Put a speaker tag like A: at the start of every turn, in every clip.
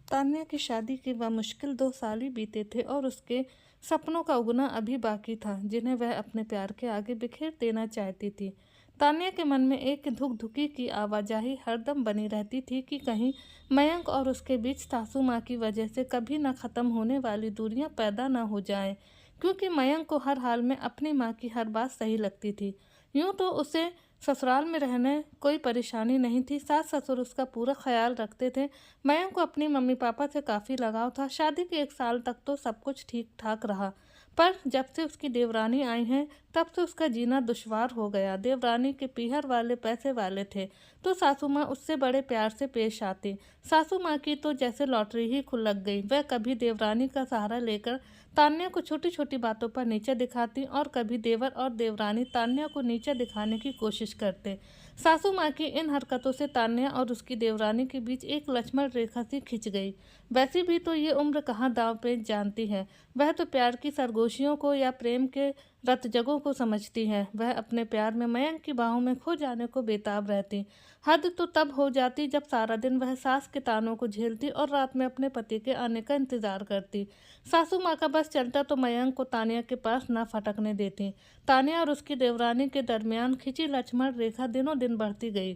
A: तान्या की शादी के मुश्किल 2 साल ही बीते थे और उसके सपनों का उगना अभी बाकी था, जिन्हें वह अपने प्यार के आगे बिखेर देना चाहती थी। तान्या के मन में एक धुक-धुकी की आवाजाही हरदम बनी रहती थी कि कहीं मयंक और उसके बीच सासू माँ की वजह से कभी न खत्म होने वाली दूरियां पैदा न हो जाएं, क्योंकि मयंक को हर हाल में अपनी माँ की हर बात सही लगती थी। यूं तो उसे ससुराल में रहने कोई परेशानी नहीं थी, सास ससुर उसका पूरा ख्याल रखते थे। मयंक को अपनी मम्मी पापा से काफ़ी लगाव था। शादी के 1 साल तक तो सब कुछ ठीक ठाक रहा, पर जब से उसकी देवरानी आई हैं तब से उसका जीना दुश्वार हो गया। देवरानी के पीहर वाले पैसे वाले थे, तो सासू माँ उससे बड़े प्यार से पेश आती। सासू माँ की तो जैसे लॉटरी ही खुल लग गई। वह कभी देवरानी का सहारा लेकर तान्या को छोटी छोटी बातों पर नीचे दिखाती और कभी देवर और देवरानी तान्या को नीचे दिखाने की कोशिश करते। सासू माँ की इन हरकतों से तान्या और उसकी देवरानी के बीच एक लक्ष्मण रेखा सी खिंच गई। वैसे भी तो ये उम्र कहाँ दांव पे जानती है। वह तो प्यार की सरगोशियों को या प्रेम के रतजगों को समझती है। वह अपने प्यार में मयंक की बाहों में खो जाने को बेताब रहती। हद तो तब हो जाती जब सारा दिन वह सास के तानों को झेलती और रात में अपने पति के आने का इंतजार करती। सासू माँ का बस चलता तो मयंक को तान्या के पास ना फटकने देती। तान्या और उसकी देवरानी के दरमियान खिंची लक्ष्मण रेखा दिनों दिन बढ़ती गई।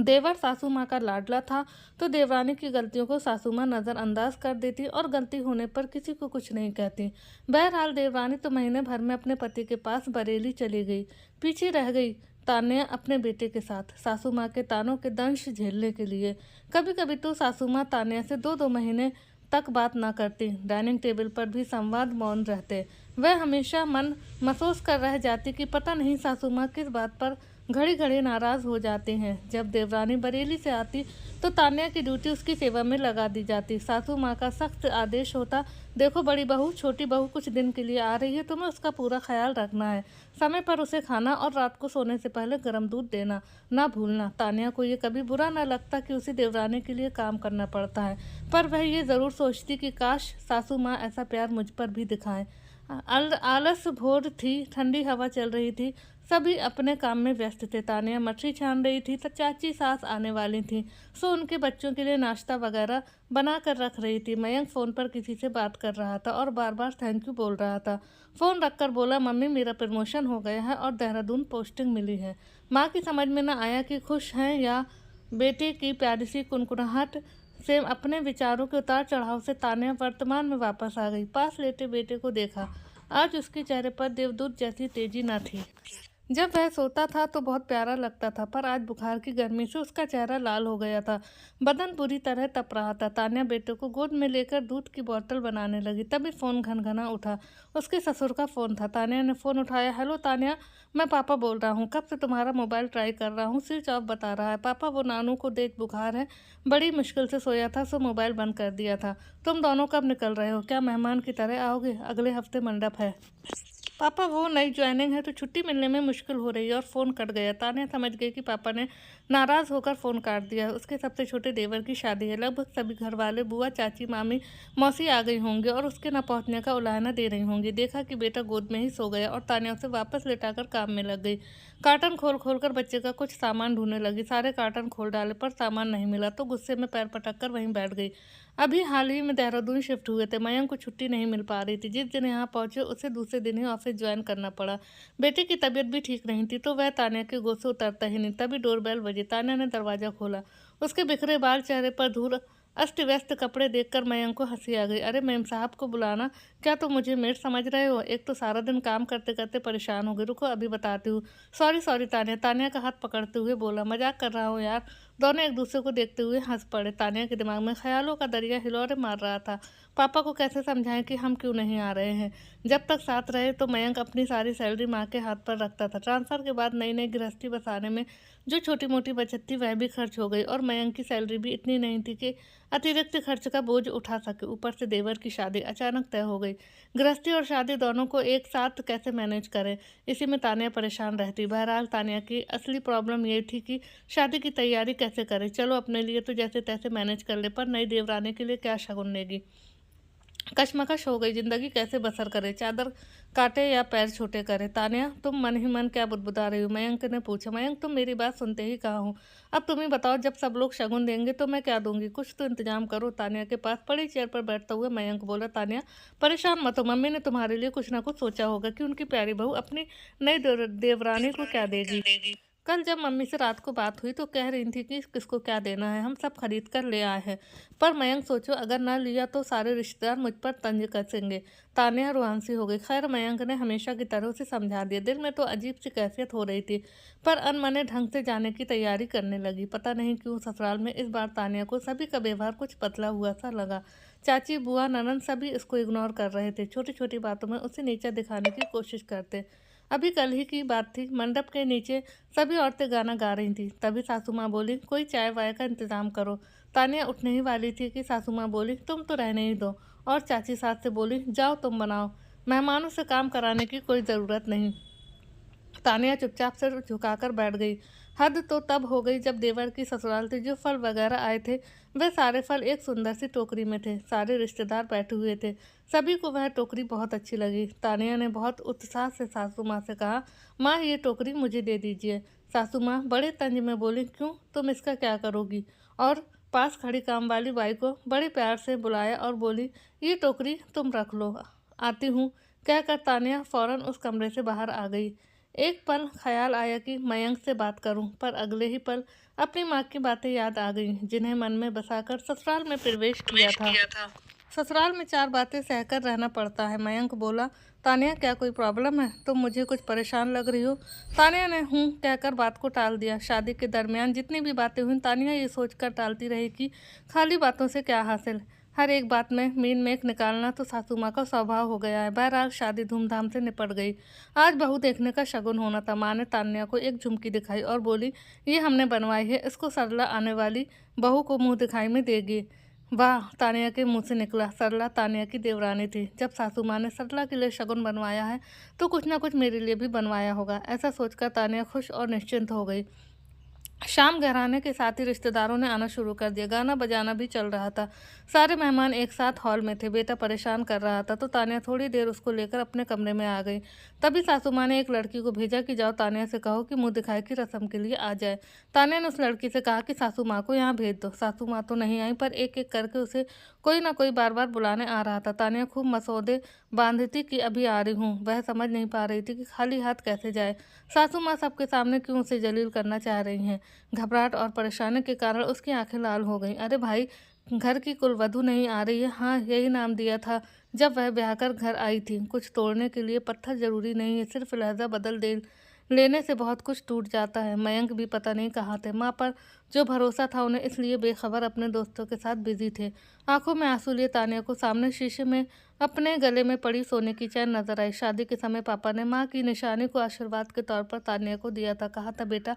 A: देवर सासू माँ का लाडला था, तो देवरानी की गलतियों को सासू माँ नज़रअंदाज कर देती और गलती होने पर किसी को कुछ नहीं कहती। बहरहाल देवरानी तो महीने भर में अपने पति के पास बरेली चली गई। पीछे रह गई तान्या अपने बेटे के साथ, सासू माँ के तानों के दंश झेलने के लिए। कभी कभी तो सासू माँ तान्या से 2-2 महीने तक बात ना करती। डाइनिंग टेबल पर भी संवाद मौन रहते। वह हमेशा मन महसूस कर रह जाती कि पता नहीं सासू माँ किस बात पर घड़ी घड़ी नाराज़ हो जाते हैं। जब देवरानी बरेली से आती तो तान्या की ड्यूटी उसकी सेवा में लगा दी जाती। सासू माँ का सख्त आदेश होता, देखो बड़ी बहू, छोटी बहू कुछ दिन के लिए आ रही है, तुम्हें उसका पूरा ख्याल रखना है। समय पर उसे खाना और रात को सोने से पहले गर्म दूध देना ना भूलना। तान्या को ये कभी बुरा ना लगता कि उसे देवरानी के लिए काम करना पड़ता है, पर वह ये ज़रूर सोचती कि काश सासू माँ ऐसा प्यार मुझ पर भी दिखाएं। आलस भोर थी, ठंडी हवा चल रही थी, सभी अपने काम में व्यस्त थे। तान्या मछली छान रही थी तो चाची सास आने वाली थी, सो उनके बच्चों के लिए नाश्ता वगैरह बना कर रख रही थी। मयंक फ़ोन पर किसी से बात कर रहा था और बार बार थैंक यू बोल रहा था। फ़ोन रखकर बोला, मम्मी मेरा प्रमोशन हो गया है और देहरादून पोस्टिंग मिली है। माँ की समझ में न आया कि खुश हैं या बेटे की प्यारी सी कुनकुनाहट से अपने विचारों के उतार चढ़ाव से तान्या वर्तमान में वापस आ गई। पास लेटे बेटे को देखा। आज उसके चेहरे पर देवदूत जैसी तेजी न थी। जब वह सोता था तो बहुत प्यारा लगता था, पर आज बुखार की गर्मी से उसका चेहरा लाल हो गया था, बदन बुरी तरह तप रहा था। तान्या बेटे को गोद में लेकर दूध की बोतल बनाने लगी, तभी फ़ोन घनघना उठा। उसके ससुर का फ़ोन था। तान्या ने फ़ोन उठाया। हेलो तान्या, मैं पापा बोल रहा हूँ। कब से तुम्हारा मोबाइल ट्राई कर रहा हूँ, स्विच ऑफ बता रहा है। पापा वो नानू को देख बुखार है, बड़ी मुश्किल से सोया था, सो मोबाइल बंद कर दिया था। तुम दोनों कब निकल रहे हो? क्या मेहमान की तरह आओगे? अगले हफ्ते मंडप है पापा, वो नई ज्वाइनिंग है तो छुट्टी मिलने में मुश्किल हो रही है। और फ़ोन कट गया। तान्या समझ गई कि पापा ने नाराज़ होकर फ़ोन काट दिया। उसके सबसे छोटे देवर की शादी है। लगभग सभी घर वाले, बुआ, चाची, मामी, मौसी आ गई होंगी और उसके न पहुंचने का उलाहना दे रही होंगी। देखा कि बेटा गोद में ही सो गया और तान्या उसे वापस लेटाकर काम में लग गई। कार्टन खोल खोल कर बच्चे का कुछ सामान ढूंढने लगी। सारे कार्टन खोल डाले पर सामान नहीं मिला तो गुस्से में पैर पटक कर वहीं बैठ गई। अभी हाल ही में देहरादून शिफ्ट हुए थे। मयंक को छुट्टी नहीं मिल पा रही थी। जिस दिन यहाँ पहुंचे उसे दूसरे दिन ही ऑफिस ज्वाइन करना पड़ा। बेटे की तबीयत भी ठीक नहीं थी तो वह तान्या के गोद से उतरता ही नहीं। तभी डोरबेल बजी। तान्या ने दरवाज़ा खोला। उसके बिखरे बाल, चेहरे पर धूल, अस्त व्यस्त कपड़े देखकर मयंक को हंसी आ गई। अरे मेम साहब को बुलाना, क्या तुम मुझे मेड समझ रहे हो? एक तो सारा दिन काम करते करते परेशान हो गई। रुको अभी बताती हूँ। सॉरी सॉरी तान्या, तान्या का हाथ पकड़ते हुए बोला। मजाक कर रहा हूँ यार। दोनों एक दूसरे को देखते हुए हंस पड़े। तान्या के दिमाग में ख्यालों का दरिया हिलोरे मार रहा था। पापा को कैसे समझाएं कि हम क्यों नहीं आ रहे हैं? जब तक साथ रहे तो मयंक अपनी सारी सैलरी माँ के हाथ पर रखता था। ट्रांसफ़र के बाद नई नई गृहस्थी बसाने में जो छोटी मोटी बचत थी वह भी खर्च हो गई और मयंक की सैलरी भी इतनी नहीं थी कि अतिरिक्त खर्च का बोझ उठा सके। ऊपर से देवर की शादी अचानक तय हो गई। गृहस्थी और शादी दोनों को एक साथ कैसे मैनेज करें, इसी में तान्या परेशान रहती। बहरहाल तान्या की असली प्रॉब्लम ये थी कि शादी की तैयारी कैसे करें। चलो अपने लिए तो जैसे तैसे मैनेज कर ले, पर नई देवरानी के लिए क्या शगुन लेगी। कशमकश हो गई, जिंदगी कैसे बसर करे, चादर काटे या पैर छोटे करे। तान्या, तुम मन ही मन क्या बुदबुदा रही हो? मयंक ने पूछा। मयंक, तुम मेरी बात सुनते ही कहा हूँ। अब तुम ही बताओ, जब सब लोग शगुन देंगे तो मैं क्या दूंगी? कुछ तो इंतजाम करो। तान्या के पास पड़ी चेयर पर बैठता हुआ मयंक बोला। तान्या, परेशान मत हो, मम्मी ने तुम्हारे लिए कुछ ना कुछ सोचा होगा कि उनकी प्यारी बहू अपनी नई देवरानी को क्या देगी। कल जब मम्मी से रात को बात हुई तो कह रही थी कि किसको क्या देना है, हम सब खरीद कर ले आए हैं। पर मयंक, सोचो अगर ना लिया तो सारे रिश्तेदार मुझ पर तंज कसेंगे। तान्या रुआंसी हो गई। खैर, मयंक ने हमेशा की तरह उसे समझा दिया। दिल में तो अजीब सी कैफियत हो रही थी, पर अनमने ढंग से जाने की तैयारी करने लगी। पता नहीं क्यों ससुराल में इस बार तान्या को सभी का व्यवहार कुछ बदला हुआ सा लगा। चाची, बुआ, ननन सभी इसको इग्नोर कर रहे थे, छोटी छोटी बातों में उसे नीचा दिखाने की कोशिश करते। अभी कल ही की बात थी, मंडप के नीचे सभी औरतें गाना गा रही थी। तभी सासू माँ बोली, कोई चाय वाय का इंतजाम करो। तानिया उठने ही वाली थी कि सासू माँ बोली, तुम तो रहने ही दो। और चाची सास से बोली, जाओ तुम बनाओ, मेहमानों से काम कराने की कोई ज़रूरत नहीं। तानिया चुपचाप सिर झुकाकर बैठ गई। हद तो तब हो गई जब देवर की ससुराल से जो फल वगैरह आए थे, वे सारे फल एक सुंदर सी टोकरी में थे। सारे रिश्तेदार बैठे हुए थे, सभी को वह टोकरी बहुत अच्छी लगी। तानिया ने बहुत उत्साह से सासू माँ से कहा, माँ ये टोकरी मुझे दे दीजिए। सासू माँ बड़े तंज में बोली, क्यों, तुम इसका क्या करोगी? और पास खड़ी काम वाली बाई को बड़े प्यार से बुलाया और बोली, ये टोकरी तुम रख लो, आती हूँ। कहकर तानिया फौरन उस कमरे से बाहर आ गई। एक पल ख्याल आया कि मयंक से बात करूं, पर अगले ही पल अपनी माँ की बातें याद आ गईं, जिन्हें मन में बसाकर ससुराल में प्रवेश किया था। ससुराल में 4 बातें सहकर रहना पड़ता है। मयंक बोला, तानिया क्या कोई प्रॉब्लम है? तुम मुझे कुछ परेशान लग रही हो। तानिया ने हूँ कहकर बात को टाल दिया। शादी के दरमियान जितनी भी बातें हुई, तानिया ये सोचकर टालती रही कि खाली बातों से क्या हासिल। हर एक बात में मीन मेख निकालना तो सासू माँ का स्वभाव हो गया है। बहरहाल शादी धूमधाम से निपट गई। आज बहू देखने का शगुन होना था। माँ ने तान्या को एक झुमकी दिखाई और बोली, ये हमने बनवाई है, इसको सरला आने वाली बहू को मुंह दिखाई में देगी। वाह, तानिया के मुंह से निकला। सरला तानिया की देवरानी थी। जब सासू माँ ने सरला के लिए शगुन बनवाया है तो कुछ ना कुछ मेरे लिए भी बनवाया होगा। ऐसा सोचकर तानिया खुश और निश्चिंत हो गई। शाम गहराने के साथ ही रिश्तेदारों ने आना शुरू कर दिया। गाना बजाना भी चल रहा था। सारे मेहमान एक साथ हॉल में थे। बेटा परेशान कर रहा था तो तानिया थोड़ी देर उसको लेकर अपने कमरे में आ गई। तभी सासू माँ ने एक लड़की को भेजा कि जाओ तानिया से कहो कि मुंह दिखाई की रस्म के लिए आ जाए। तानिया ने उस लड़की से कहा कि सासू माँ को यहाँ भेज दो। सासू माँ तो नहीं आई, पर एक एक करके उसे कोई ना कोई बार बार बुलाने आ रहा था। तानिया खूब मसौदे बांधी थी कि अभी आ रही हूँ। वह समझ नहीं पा रही थी कि खाली हाथ कैसे जाए। सासू माँ सबके सामने क्यों उसे जलील करना चाह रही हैं। घबराहट और परेशानी के कारण उसकी आंखें लाल हो गईं। अरे भाई, घर की कुलवधू नहीं आ रही है? हाँ, यही नाम दिया था जब वह ब्याह कर घर आई थी। कुछ तोड़ने के लिए पत्थर जरूरी नहीं है, सिर्फ लहजा बदल दे लेने से बहुत कुछ टूट जाता है। मयंक भी पता नहीं कहाँ थे। माँ पर जो भरोसा था उन्हें, इसलिए बेखबर अपने दोस्तों के साथ बिजी थे। आंखों में आंसू लिए तानिया को सामने शीशे में अपने गले में पड़ी सोने की चैन नजर आई। शादी के समय पापा ने माँ की निशानी को आशीर्वाद के तौर पर तानिया को दिया था। कहा था, बेटा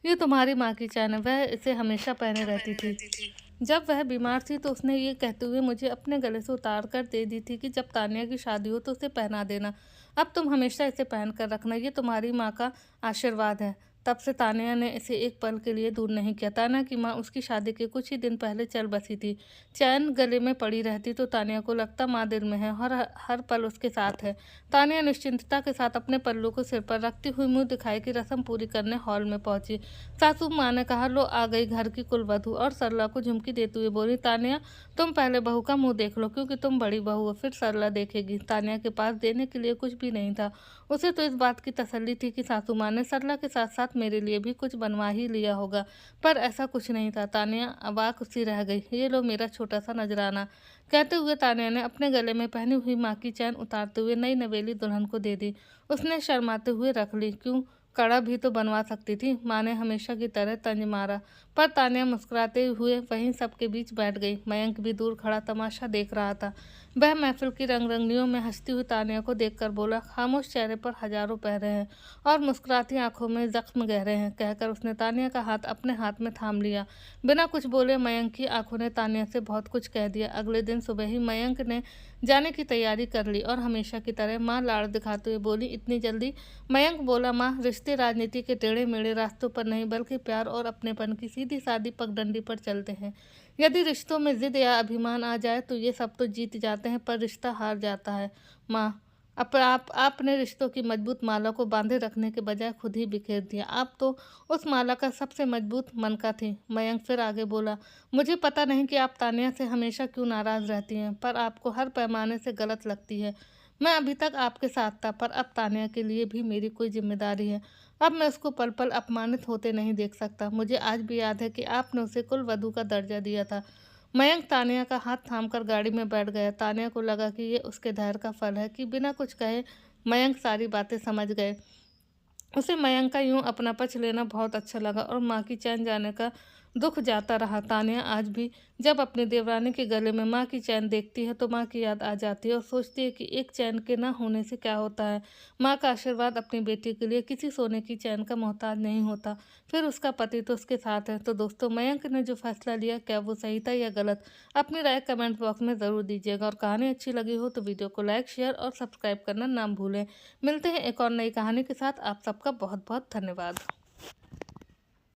A: ये तुम्हारी माँ की चैन है, वह इसे हमेशा पहने रहती थी। जब वह बीमार थी तो उसने ये कहते हुए मुझे अपने गले से उतार कर दे दी थी कि जब तानिया की शादी हो तो उसे पहना देना। अब तुम हमेशा इसे पहन कर रखना, ये तुम्हारी माँ का आशीर्वाद है। तब से तानिया ने इसे एक पल के लिए दूर नहीं किया। तानिया की माँ उसकी शादी के कुछ ही दिन पहले चल बसी थी। चैन गले में पड़ी रहती तो तानिया को लगता माँ दिल में है और हर पल उसके साथ है। तानिया निश्चिंतता के साथ अपने पल्लू को सिर पर रखती हुई मुंह दिखाई की रस्म पूरी करने हॉल में पहुंची। सासू माँ ने कहा, लो आ गई घर की कुलवधू, और सरला को झुमकी देते हुए बोली, तानिया तुम पहले बहू का मुंह देख लो, क्योंकि तुम बड़ी बहू हो, फिर सरला देखेगी। तानिया के पास देने के लिए कुछ भी नहीं था। उसे तो इस बात की तसल्ली थी कि सासू माँ ने सरला के साथ साथ मेरे लिए भी कुछ बनवा ही लिया होगा, पर ऐसा कुछ नहीं था। तानिया अवाक सी रह गई। ये लो मेरा छोटा सा नजराना, कहते हुए तानिया ने अपने गले में पहनी हुई माँ की चैन उतारते हुए नई नवेली दुल्हन को दे दी। उसने शर्माते हुए रख ली। क्यों, कड़ा भी तो बनवा सकती थी। माँ ने हमेशा की तरह तंज मारा, पर तानिया मुस्कुराते हुए वहीं सबके बीच बैठ गई। मयंक भी दूर खड़ा तमाशा देख रहा था। वह महफिल की रंगरंगियों में हंसती हुई तानिया को देखकर बोला, खामोश चेहरे पर हजारों पहरे हैं और मुस्कुराती आंखों में जख्म गहरे हैं। कहकर उसने तानिया का हाथ अपने हाथ में थाम लिया। बिना कुछ बोले मयंक की आंखों ने तानिया से बहुत कुछ कह दिया। अगले दिन सुबह ही मयंक ने जाने की तैयारी कर ली और हमेशा की तरह माँ लाड़ दिखाते हुए बोली, इतनी जल्दी? मयंक बोला, माँ रिश्ते राजनीति के टेढ़े मेढ़े रास्तों पर नहीं, बल्कि प्यार और अपनेपन की सीधी सादी पगडंडी पर चलते हैं। यदि रिश्तों में जिद या अभिमान आ जाए तो ये सब तो जीत जाते हैं पर रिश्ता हार जाता है। माँ, आपने रिश्तों की मजबूत माला को बांधे रखने के बजाय खुद ही बिखेर दिया। आप तो उस माला का सबसे मजबूत मनका थी। मयंक फिर आगे बोला, मुझे पता नहीं कि आप तान्या से हमेशा क्यों नाराज़ रहती हैं, पर आपको हर पैमाने से गलत लगती है। मैं अभी तक आपके साथ था, पर अब तान्या के लिए भी मेरी कोई जिम्मेदारी है। अब मैं उसको पल पल अपमानित होते नहीं देख सकता। मुझे आज भी याद है कि आपने उसे कुलवधू का दर्जा दिया था। मयंक तान्या का हाथ थामकर गाड़ी में बैठ गया। तान्या को लगा कि ये उसके धैर्य का फल है कि बिना कुछ कहे मयंक सारी बातें समझ गए। उसे मयंक का यूं अपना पक्ष लेना बहुत अच्छा लगा और माँ की चैन जाने का दुख जाता रहा। तान्या आज भी जब अपनी देवरानी के गले में माँ की चैन देखती है तो माँ की याद आ जाती है और सोचती है कि एक चैन के ना होने से क्या होता है। माँ का आशीर्वाद अपनी बेटी के लिए किसी सोने की चैन का मोहताज नहीं होता। फिर उसका पति तो उसके साथ है। तो दोस्तों, मयंक ने जो फैसला लिया, क्या वो सही था या गलत? अपनी राय कमेंट बॉक्स में ज़रूर दीजिएगा और कहानी अच्छी लगी हो तो वीडियो को लाइक, शेयर और सब्सक्राइब करना ना भूलें। मिलते हैं एक और नई कहानी के साथ। आप सबका बहुत बहुत धन्यवाद।